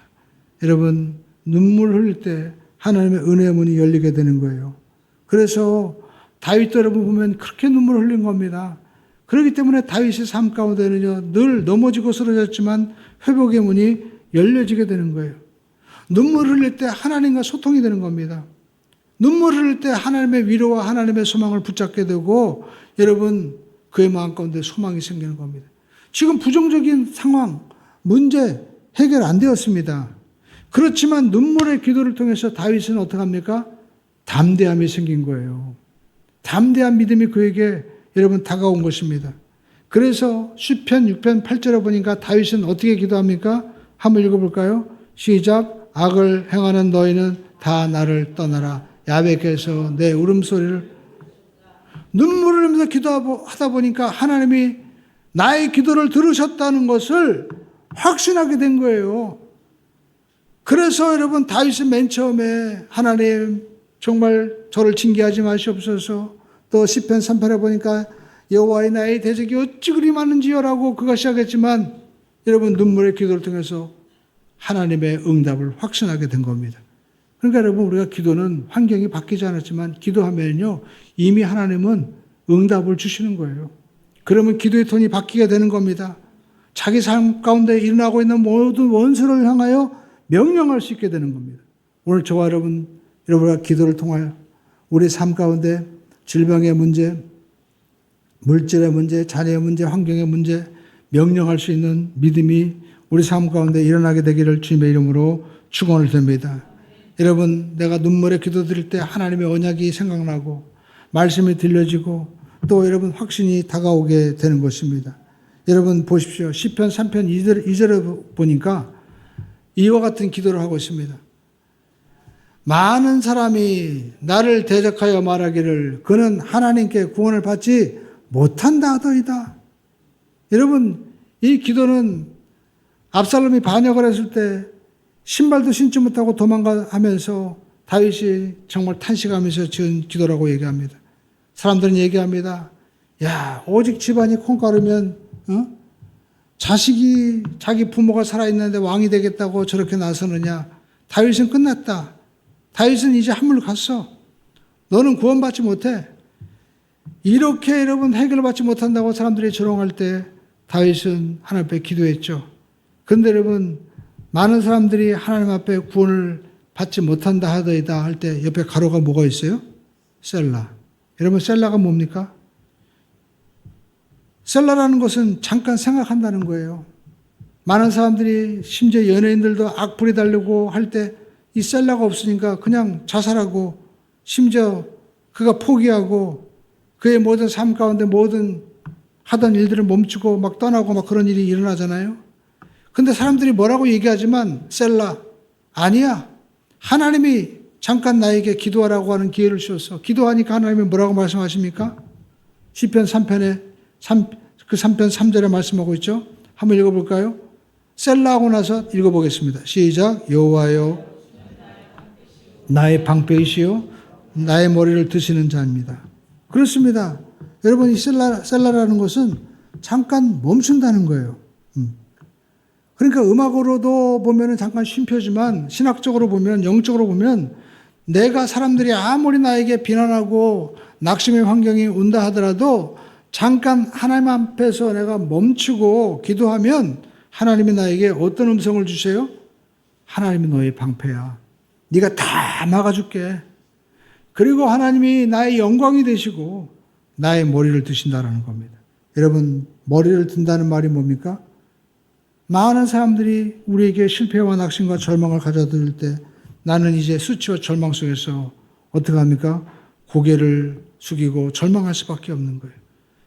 여러분 눈물 흘릴 때 하나님의 은혜의 문이 열리게 되는 거예요. 그래서 다윗도 여러분 보면 그렇게 눈물을 흘린 겁니다. 그렇기 때문에 다윗의 삶 가운데는요 늘 넘어지고 쓰러졌지만 회복의 문이 열려지게 되는 거예요. 눈물 흘릴 때 하나님과 소통이 되는 겁니다. 눈물 흘릴 때 하나님의 위로와 하나님의 소망을 붙잡게 되고 여러분 그의 마음 가운데 소망이 생기는 겁니다. 지금 부정적인 상황, 문제 해결 안 되었습니다. 그렇지만 눈물의 기도를 통해서 다윗은 어떻게 합니까? 담대함이 생긴 거예요. 담대한 믿음이 그에게 여러분 다가온 것입니다. 그래서 시편 6편 8절에 보니까 다윗은 어떻게 기도합니까? 한번 읽어볼까요? 시작. 악을 행하는 너희는 다 나를 떠나라. 야훼께서 내 울음소리를 눈물을 흘리면서 기도하다 보니까 하나님이 나의 기도를 들으셨다는 것을 확신하게 된 거예요. 그래서 여러분 다윗은 맨 처음에 하나님 정말 저를 징계하지 마시옵소서 또 시편 3편에 보니까 여호와의 나의 대적이 어찌 그리 많은지요라고 그가 시작했지만 여러분 눈물의 기도를 통해서 하나님의 응답을 확신하게 된 겁니다. 그러니까 여러분 우리가 기도는 환경이 바뀌지 않았지만 기도하면요 이미 하나님은 응답을 주시는 거예요. 그러면 기도의 톤이 바뀌게 되는 겁니다. 자기 삶 가운데 일어나고 있는 모든 원수를 향하여 명령할 수 있게 되는 겁니다. 오늘 저와 여러분과 기도를 통하여 우리 삶 가운데 질병의 문제, 물질의 문제, 자녀의 문제, 환경의 문제 명령할 수 있는 믿음이 우리 삶 가운데 일어나게 되기를 주님의 이름으로 축원을 드립니다. 여러분 내가 눈물에 기도드릴 때 하나님의 언약이 생각나고 말씀이 들려지고 또 여러분 확신이 다가오게 되는 것입니다. 여러분 보십시오. 시편 3편 2절에 보니까 이와 같은 기도를 하고 있습니다. 많은 사람이 나를 대적하여 말하기를 그는 하나님께 구원을 받지 못한다 하더이다. 여러분 이 기도는 압살롬이 반역을 했을 때 신발도 신지 못하고 도망가면서 다윗이 정말 탄식하면서 지은 기도라고 얘기합니다. 사람들은 얘기합니다. 야 오직 집안이 콩가루면 자식이 자기 부모가 살아있는데 왕이 되겠다고 저렇게 나서느냐. 다윗은 끝났다. 다윗은 이제 한물 갔어. 너는 구원받지 못해. 이렇게 여러분 해결받지 못한다고 사람들이 조롱할 때 다윗은 하나님 앞에 기도했죠. 그런데 여러분 많은 사람들이 하나님 앞에 구원을 받지 못한다 하더이다 할 때 옆에 가로가 뭐가 있어요? 셀라. 여러분 셀라가 뭡니까? 셀라라는 것은 잠깐 생각한다는 거예요. 많은 사람들이 심지어 연예인들도 악플이 달리고 할 때 이 셀라가 없으니까 그냥 자살하고 심지어 그가 포기하고 그의 모든 삶 가운데 모든 하던 일들을 멈추고 막 떠나고 막 그런 일이 일어나잖아요. 근데 사람들이 뭐라고 얘기하지만 셀라 아니야. 하나님이 잠깐 나에게 기도하라고 하는 기회를 주셨어. 기도하니까 하나님이 뭐라고 말씀하십니까? 시편 3편에 그 3편 3절에 말씀하고 있죠. 한번 읽어볼까요? 셀라 하고 나서 읽어보겠습니다. 시작. 여호와여 나의 방패이시요 나의 머리를 드시는 자입니다. 그렇습니다. 여러분 이 셀라라는 것은 잠깐 멈춘다는 거예요. 그러니까 음악으로도 보면 잠깐 쉼표지만 신학적으로 보면 영적으로 보면 내가 사람들이 아무리 나에게 비난하고 낙심의 환경이 온다 하더라도 잠깐 하나님 앞에서 내가 멈추고 기도하면 하나님이 나에게 어떤 음성을 주세요? 하나님이 너의 방패야. 네가 다 막아줄게. 그리고 하나님이 나의 영광이 되시고 나의 머리를 드신다라는 겁니다. 여러분 머리를 든다는 말이 뭡니까? 많은 사람들이 우리에게 실패와 낙심과 절망을 가져들 때 나는 이제 수치와 절망 속에서 어떻게 합니까? 고개를 숙이고 절망할 수밖에 없는 거예요.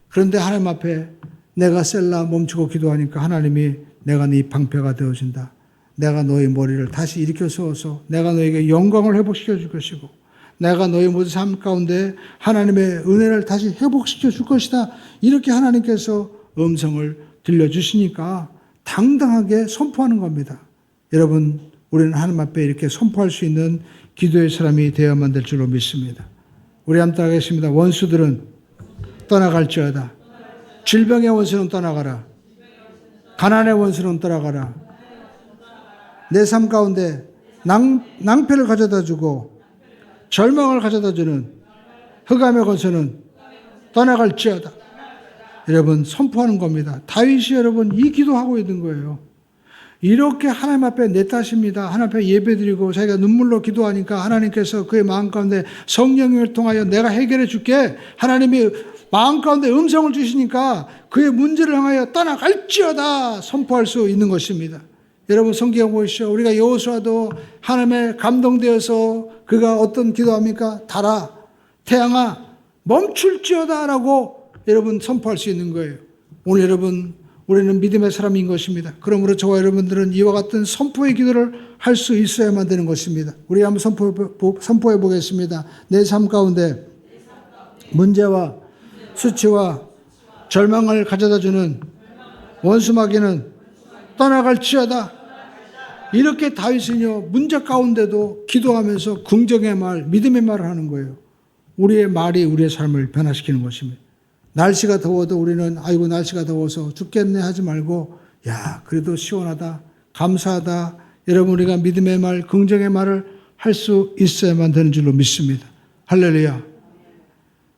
그런데 하나님 앞에 내가 셀라 멈추고 기도하니까 하나님이 내가 네 방패가 되어준다. 내가 너의 머리를 다시 일으켜 세워서 내가 너에게 영광을 회복시켜 줄 것이고 내가 너의 모든 삶 가운데 하나님의 은혜를 다시 회복시켜 줄 것이다. 이렇게 하나님께서 음성을 들려주시니까 당당하게 선포하는 겁니다. 여러분 우리는 하나님 앞에 이렇게 선포할 수 있는 기도의 사람이 되어야만 될 줄로 믿습니다. 우리 함께 하겠습니다. 원수들은 떠나갈지어다. 질병의 원수는 떠나가라. 가난의 원수는 떠나가라. 내 삶 가운데 낭패를 가져다 주고 절망을 가져다 주는 흑암의 권세는 떠나갈지어다. 여러분 선포하는 겁니다. 다윗이 여러분 이 기도하고 있는 거예요. 이렇게 하나님 앞에 내 탓입니다. 하나님 앞에 예배드리고 자기가 눈물로 기도하니까 하나님께서 그의 마음 가운데 성령을 통하여 내가 해결해 줄게. 하나님이 마음 가운데 음성을 주시니까 그의 문제를 향하여 떠나갈지어다 선포할 수 있는 것입니다. 여러분 성경 보시죠. 우리가 여호수아도 하나님에 감동되어서 그가 어떤 기도합니까? 달아 태양아 멈출지어다 라고 여러분 선포할 수 있는 거예요. 오늘 여러분 우리는 믿음의 사람인 것입니다. 그러므로 저와 여러분들은 이와 같은 선포의 기도를 할 수 있어야만 되는 것입니다. 우리 한번 선포해 보겠습니다. 내 삶 가운데 문제와 수치와 절망을 가져다주는 원수마귀는 떠나갈지어다. 이렇게 다윗은요 문제 가운데도 기도하면서 긍정의 말, 믿음의 말을 하는 거예요. 우리의 말이 우리의 삶을 변화시키는 것입니다. 날씨가 더워도 우리는 아이고 날씨가 더워서 죽겠네 하지 말고 야 그래도 시원하다 감사하다 여러분 우리가 믿음의 말 긍정의 말을 할 수 있어야만 되는 줄로 믿습니다. 할렐루야.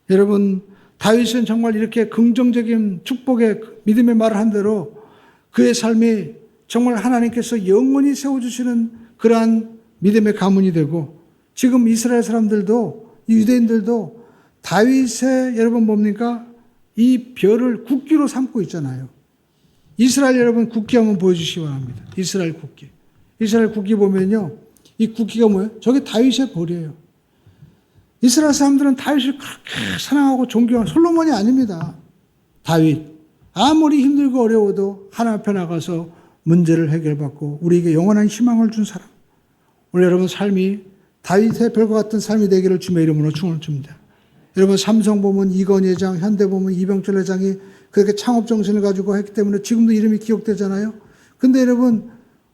여러분 다윗은 정말 이렇게 긍정적인 축복의 믿음의 말을 한 대로 그의 삶이 정말 하나님께서 영원히 세워주시는 그러한 믿음의 가문이 되고 지금 이스라엘 사람들도 유대인들도 다윗의 여러분 뭡니까? 이 별을 국기로 삼고 있잖아요. 이스라엘 여러분 국기 한번 보여주시기 바랍니다. 이스라엘 국기. 이스라엘 국기 보면요. 이 국기가 뭐예요? 저게 다윗의 벌이에요. 이스라엘 사람들은 다윗을 그렇게 사랑하고 존경하는 솔로몬이 아닙니다. 다윗. 아무리 힘들고 어려워도 하나님 앞에 나가서 문제를 해결받고 우리에게 영원한 희망을 준 사람. 우리 여러분 삶이 다윗의 별과 같은 삶이 되기를 주의 이름으로 축원을 줍니다. 여러분 삼성 보면 이건희 회장, 현대 보면 이병철 회장이 그렇게 창업 정신을 가지고 했기 때문에 지금도 이름이 기억되잖아요. 근데 여러분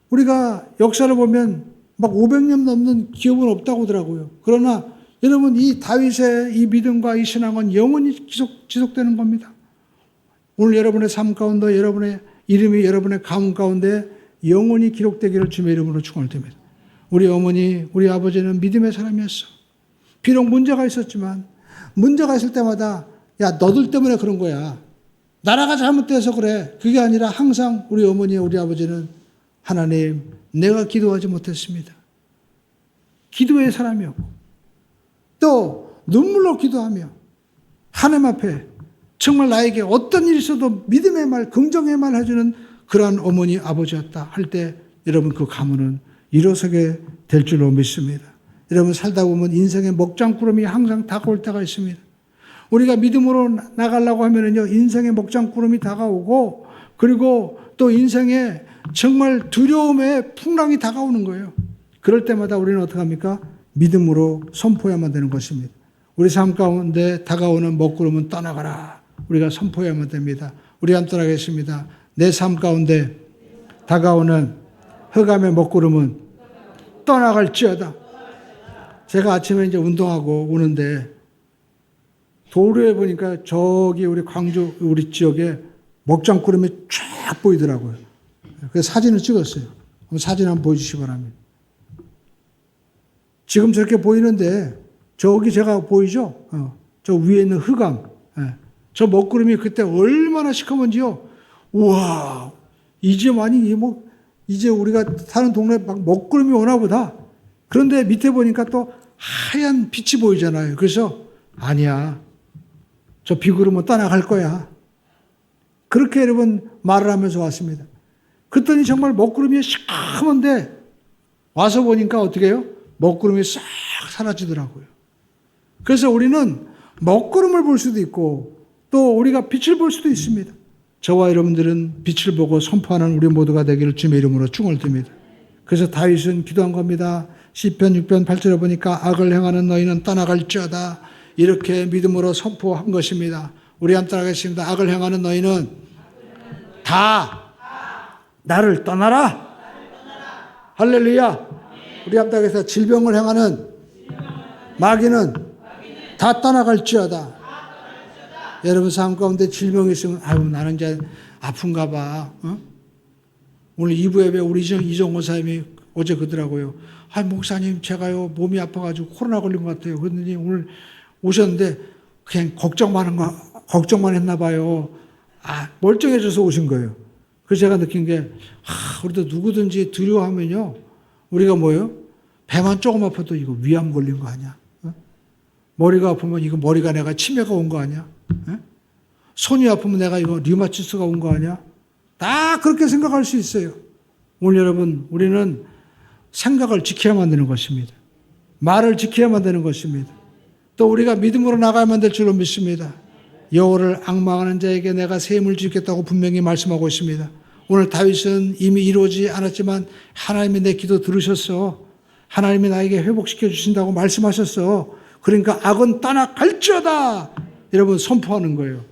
우리가 역사를 보면 막 500년 넘는 기업은 없다고 하더라고요. 그러나 여러분 이 다윗의 이 믿음과 이 신앙은 영원히 지속되는 겁니다. 오늘 여러분의 삶 가운데 여러분의 이름이 여러분의 가문 가운데 영원히 기록되기를 주의 이름으로 축원을 드립니다. 우리 어머니, 우리 아버지는 믿음의 사람이었어. 비록 문제가 있었지만 문제가 있을 때마다 야 너들 때문에 그런 거야. 나라가 잘못돼서 그래. 그게 아니라 항상 우리 어머니, 우리 아버지는 하나님 내가 기도하지 못했습니다. 기도의 사람이었고 또 눈물로 기도하며 하나님 앞에 정말 나에게 어떤 일이 있어도 믿음의 말, 긍정의 말 해주는 그러한 어머니, 아버지였다 할 때 여러분 그 가문은 일어서게 될 줄로 믿습니다. 여러분 살다 보면 인생의 먹장구름이 항상 다가올 때가 있습니다. 우리가 믿음으로 나가려고 하면은요, 인생의 먹장구름이 다가오고 그리고 또 인생에 정말 두려움의 풍랑이 다가오는 거예요. 그럴 때마다 우리는 어떻게 합니까? 믿음으로 선포해야만 되는 것입니다. 우리 삶 가운데 다가오는 먹구름은 떠나가라. 우리가 선포해야만 됩니다. 우리 함께 하겠습니다. 내 삶 가운데 다가오는 흑암의 먹구름은 떠나갈지어다. 제가 아침에 이제 운동하고 오는데 도로에 보니까 저기 우리 광주 우리 지역에 먹장구름이 쫙 보이더라고요. 그래서 사진을 찍었어요. 사진 한번 보여주시기 바랍니다. 지금 저렇게 보이는데 저기 제가 보이죠? 저 위에 있는 흑암. 저 먹구름이 그때 얼마나 시커먼지요. 우와, 이제 많이 이제 우리가 사는 동네에 막 먹구름이 오나 보다. 그런데 밑에 보니까 또 하얀 빛이 보이잖아요. 그래서 아니야. 저 비구름은 떠나갈 거야. 그렇게 여러분 말을 하면서 왔습니다. 그랬더니 정말 먹구름이 시커먼데 와서 보니까 어떻게 해요? 먹구름이 싹 사라지더라고요. 그래서 우리는 먹구름을 볼 수도 있고 또 우리가 빛을 볼 수도 있습니다. 저와 여러분들은 빛을 보고 선포하는 우리 모두가 되기를 주님의 이름으로 축원을 드립니다. 그래서 다윗은 기도한 겁니다. 시편 6편 8절에 보니까 악을 행하는 너희는 떠나갈지어다. 이렇게 믿음으로 선포한 것입니다. 우리 함께 하겠습니다. 악을 행하는 너희는 다 나를 떠나라. 할렐루야. 우리 함께 하겠습니다. 질병을 행하는 마귀는 다 떠나갈지어다. 여러분 삶 가운데 질병이 있으면 아유 나는 이제 아픈가 봐. 오늘 2부 예배 우리 이정호 사님이 어제 그러더라고요. 아 목사님 제가요 몸이 아파가지고 코로나 걸린 것 같아요. 그러더니 오늘 오셨는데 그냥 걱정만 했나 봐요. 아 멀쩡해져서 오신 거예요. 그래서 제가 느낀 게 우리도 누구든지 두려워하면요 우리가 뭐예요? 배만 조금 아파도 이거 위암 걸린 거 아니야? 머리가 아프면 이거 머리가 내가 치매가 온 거 아니야? 손이 아프면 내가 이거 류마티스가 온 거 아니야? 다 그렇게 생각할 수 있어요. 오늘 여러분 우리는 생각을 지켜야만 되는 것입니다. 말을 지켜야만 되는 것입니다. 또 우리가 믿음으로 나가야만 될 줄로 믿습니다. 여호와를 앙망하는 자에게 내가 셈을 주겠다고 분명히 말씀하고 있습니다. 오늘 다윗은 이미 이루어지지 않았지만 하나님이 내 기도 들으셨어. 하나님이 나에게 회복시켜 주신다고 말씀하셨어. 그러니까 악은 떠나갈지어다. 여러분 선포하는 거예요.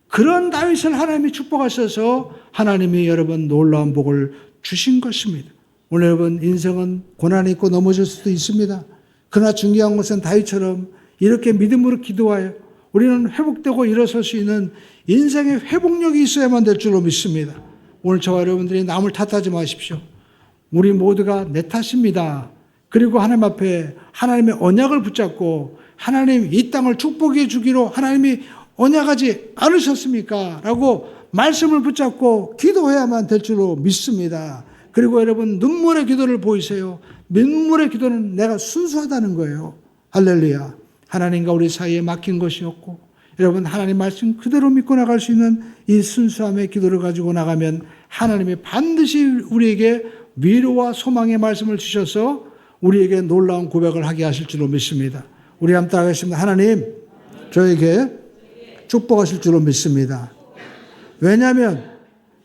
그런 다윗을 하나님이 축복하셔서 하나님이 여러분 놀라운 복을 주신 것입니다. 오늘 여러분 인생은 고난이 있고 넘어질 수도 있습니다. 그러나 중요한 것은 다윗처럼 이렇게 믿음으로 기도하여 우리는 회복되고 일어설 수 있는 인생의 회복력이 있어야만 될 줄로 믿습니다. 오늘 저와 여러분들이 남을 탓하지 마십시오. 우리 모두가 내 탓입니다. 그리고 하나님 앞에 하나님의 언약을 붙잡고 하나님 이 땅을 축복해 주기로 하나님이 언약하지 않으셨습니까? 라고 말씀을 붙잡고 기도해야만 될 줄로 믿습니다. 그리고 여러분 눈물의 기도를 보이세요. 눈물의 기도는 내가 순수하다는 거예요. 할렐루야. 하나님과 우리 사이에 막힌 것이었고 여러분 하나님 말씀 그대로 믿고 나갈 수 있는 이 순수함의 기도를 가지고 나가면 하나님이 반드시 우리에게 위로와 소망의 말씀을 주셔서 우리에게 놀라운 고백을 하게 하실 줄로 믿습니다. 우리 함께 하겠습니다. 하나님 저에게 축복하실 줄로 믿습니다. 왜냐하면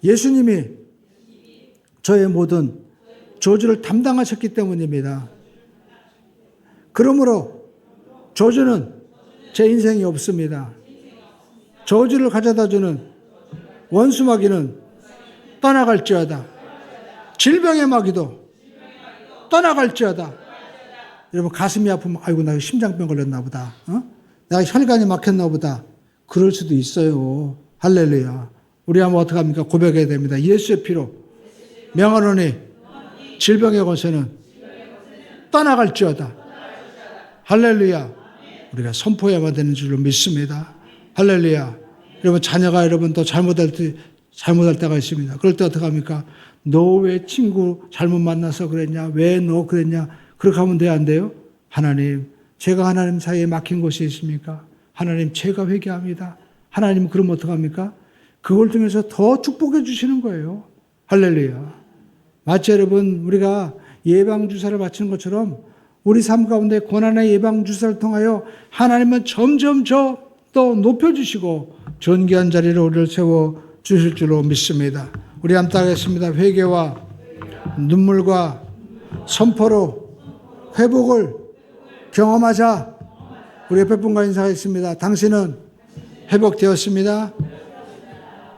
예수님이 저의 모든 저주를 담당하셨기 때문입니다. 그러므로 저주는 제 인생이 없습니다. 저주를 가져다 주는 원수마귀는 떠나갈지어다. 질병의 마귀도 떠나갈지어다. 여러분 가슴이 아프면 아이고 나 심장병 걸렸나 보다. 내가 혈관이 막혔나 보다. 그럴 수도 있어요. 할렐루야. 우리 한번 어떻게 합니까? 고백해야 됩니다. 예수의 피로 명하노니 질병의 권세는 떠나갈지어다. 할렐루야. 우리가 선포해야만 되는 줄로 믿습니다. 할렐루야. 여러분 자녀가 여러분 또 잘못할 때가 있습니다. 그럴 때 어떻게 합니까? 너 왜 친구 잘못 만나서 그랬냐? 왜 너 그랬냐? 그렇게 하면 돼요? 안 돼요? 하나님 제가 하나님 사이에 막힌 곳이 있습니까? 하나님 제가 회개합니다. 하나님 그러면 어떻게 합니까? 그걸 통해서 더 축복해 주시는 거예요. 할렐루야. 마치 여러분 우리가 예방주사를 맞추는 것처럼 우리 삶 가운데 고난의 예방주사를 통하여 하나님은 점점 더 높여주시고 존귀한 자리로 우리를 세워주실 줄로 믿습니다. 우리 함께 하겠습니다. 회개와 눈물과 선포로 회복을 경험하자. 우리 옆에 분과 인사하겠습니다. 당신은 회복되었습니다.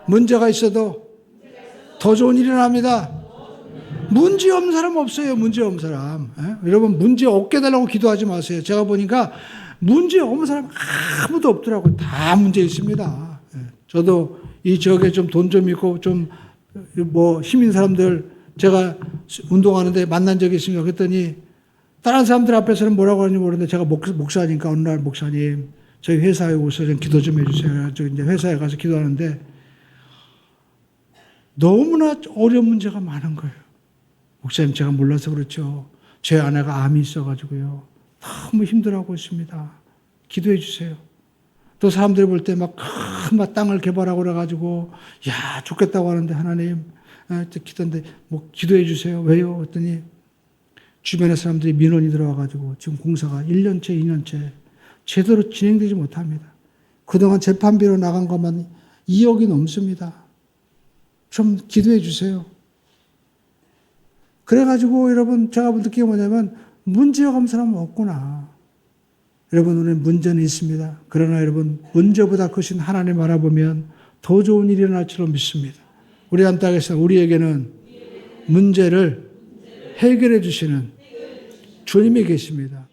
문제가 있어도 더 좋은 일이 납니다. 문제 없는 사람 없어요. 문제 없는 사람. 여러분 문제 없게 달라고 기도하지 마세요. 제가 보니까 문제 없는 사람 아무도 없더라고요. 다 문제 있습니다. 저도 이 지역에 좀 돈 좀 있고 좀 뭐 힘인 사람들 제가 운동하는데 만난 적이 있습니다. 그랬더니 다른 사람들 앞에서는 뭐라고 하는지 모르는데 제가 목사니까 어느 날 목사님 저희 회사에 오셔서 좀 기도 좀 해주세요. 저 이제 회사에 가서 기도하는데 너무나 어려운 문제가 많은 거예요. 목사님 제가 몰라서 그렇죠. 제 아내가 암이 있어가지고요. 너무 힘들어하고 있습니다. 기도해 주세요. 또 사람들이 볼 때 막 큰 땅을 개발하고 그래가지고 야 좋겠다고 하는데 하나님 기도인데 뭐 기도해 주세요. 왜요? 그랬더니 주변의 사람들이 민원이 들어와가지고 지금 공사가 1년째 2년째 제대로 진행되지 못합니다. 그동안 재판비로 나간 것만 2억이 넘습니다. 좀 기도해 주세요. 그래가지고 여러분 제가 느낀 게 뭐냐면 문제가 없는 사람은 없구나. 여러분 오늘 문제는 있습니다. 그러나 여러분 문제보다 크신 하나님 알아보면 더 좋은 일이 일어날 줄로 믿습니다. 우리 함께 하겠습니다. 우리에게는 문제를 해결해 주시는 주님이 계십니다.